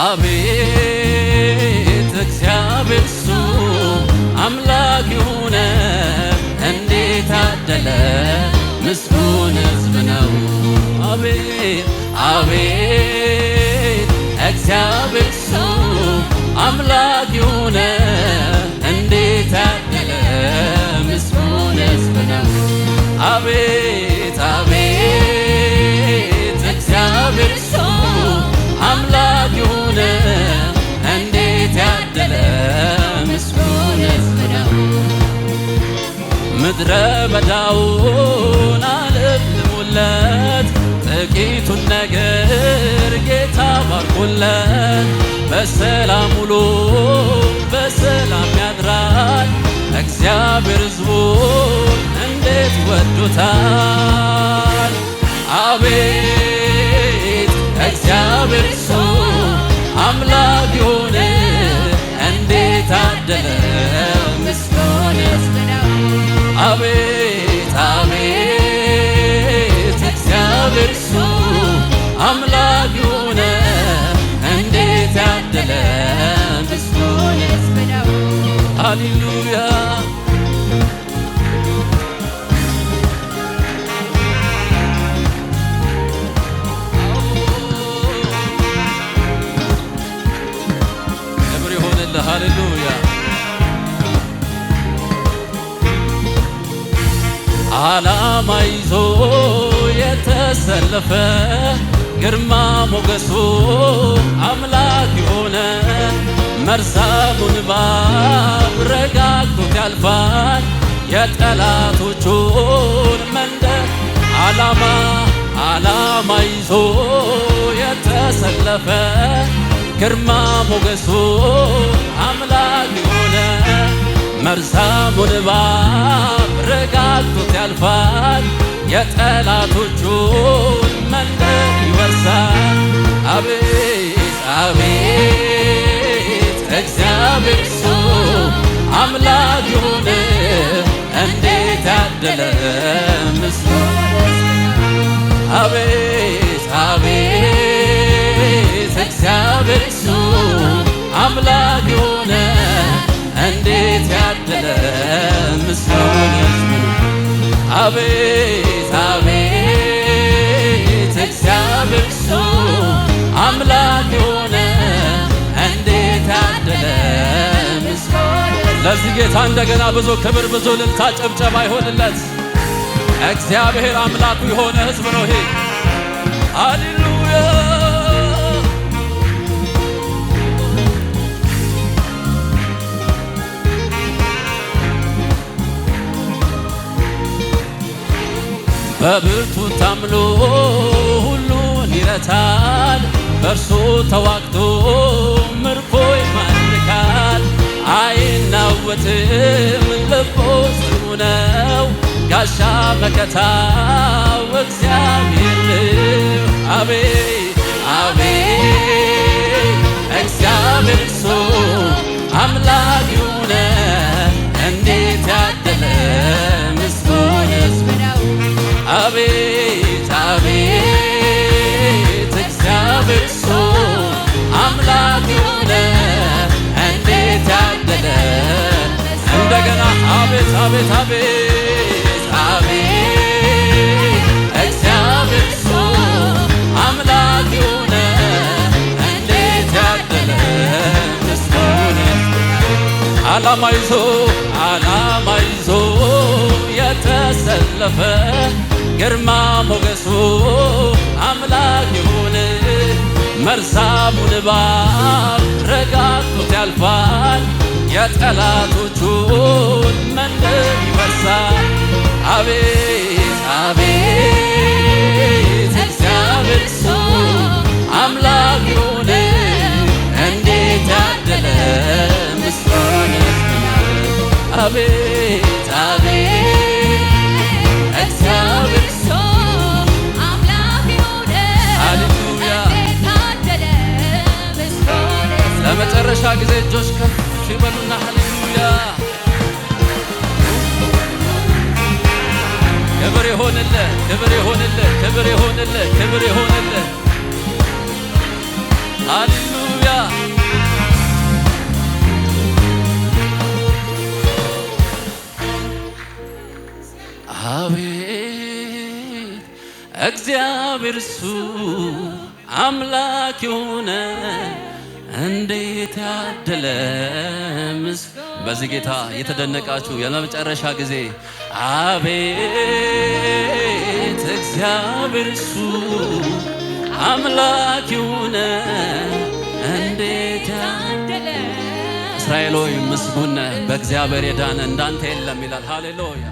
አቤት እግዚአብሔር እሱ አምላክ የሆነ እንዴት አደለ ምስጉን ሕዝብ ነው። አቤት አቤት እግዚአብሔር እሱ አምላክ የሆነ እንዴት አደለ ምስጉን ሕዝብ ነው። አቤት አቤት እግዚአብሔር እሱ አምላክ የሆነ እንዴት ያደለ ምስጉን ሕዝብ ነው። ምድረ በዳውን አለምልሞለት ጥቂቱን ነገር ጌታ ባርኮለት በሰላም ውሎ በሰላም ያድራል። እግዚአብሔር ሕዝቡን እንዴት ወዶታል። አቤት እግዚአብሔር እሱ አምላክ የሆነ እንዴት አደለ ምስጉን ሕዝብ ነው። አቤት አቤት እግዚአብሔር እሱ አምላክ የሆነ እንዴት ያደለ ምስጉን ሕዝብ ነው። ሃሌሉያ ክብር ይሁንልህ። ሃሌሉያ ዓላማ ይዞ የተሰለፈ ግርማ ሞገሱ አምላክ የሆነ መርሳሙን እባብ ረጋግቶት ያልፋል የጠላቶቹን መንደር። ዓላማ ይዞ የተሰለፈ ግርማ ሞገሱ አምላክ የሆነ መርሳሙን እባብ ረጋግቶት ያልፋል የጠላቶቹን መንደር ይወርሳል። አቤት አቤት እግዚአብሔር እሱ አምላክ የሆነ እንዴት ያደለ ምስጉን። አቤት አቤት እግዚአብሔር እሱ አምላክ የሆነ እንዴት ያደለ ምስጉን ሕዝብ ነው። አቤት አቤት እግዚአብሔር እሱ አምላክ የሆነ እንዴት ያደለ ምስጉን። ለዚህ ጌታ እንደገና ብዙ ክብር ብዙ እልልታ ጭብጨባ ይሆንለት። እግዚአብሔር አምላኩ የሆነ ሕዝብ ነው ይሄ። ሃሌሉያ በብርቱ ታምኖ ሁሉን ይረታል። በእርሱ ተዋግቶ ምርኮ ይማርካል። አይናወጥም ልቡ ጽኑ ነው። ጋሻ መከታው እግዚአብሔር ነው። አቤት አቤት እግዚአብሔር እሱ አምላክ የሆነ እንዴት ያደለ ምስጉን ሕዝብ ነው። አቤት አቤት እግዚአብሔር እሱ አምላክ የሆነ እንዴት ያደለ እንደገና አቤት አቤት አቤት አቤት እግዚአብሔር እሱ አምላክ የሆነ እንዴት ያደለ ምስጉን ሕዝብ። ዓላማ ይዞ የተሰለፈ ግርማ ሞገሱ አምላክ የሆነ መርሳሙን እባብ ረጋግቶት ያልፋል የጠላቶቹን መንደር ይወርሳል። አቤት አቤት እግዚአብሔር እሱ አምላክ የሆነ እንዴት ያደለ ምስጉን ሕዝብ ነው። አቤት አቤት እግዚአብሔር እሱ አምላክ የሆነ እንዴት ያደለ ምስጉን ሕዝብ ነው። ለመጨረሻ ጊዜ እጆች ከፍ ይበሉና ሃሌሉያ ክብር ይሆንልህ፣ ክብር ይሆንልህ፣ ክብር ይሆንልህ፣ ክብር ይሆንልህ። ሃሌሉያ አቤት እግዚአብሔር እሱ አምላክ የሆነ እንዴት ያደለ በዚህ ጌታ የተደነቃችሁ የመጨረሻ ጊዜ አቤት እግዚአብሔር እሱ አምላክ የሆነ እንዴት ያደለ እስራኤል ሆይ ምስጉን ነህ፣ በእግዚአብሔር የዳነ እንዳንተ የለም ይላል። ሃሌሉያ።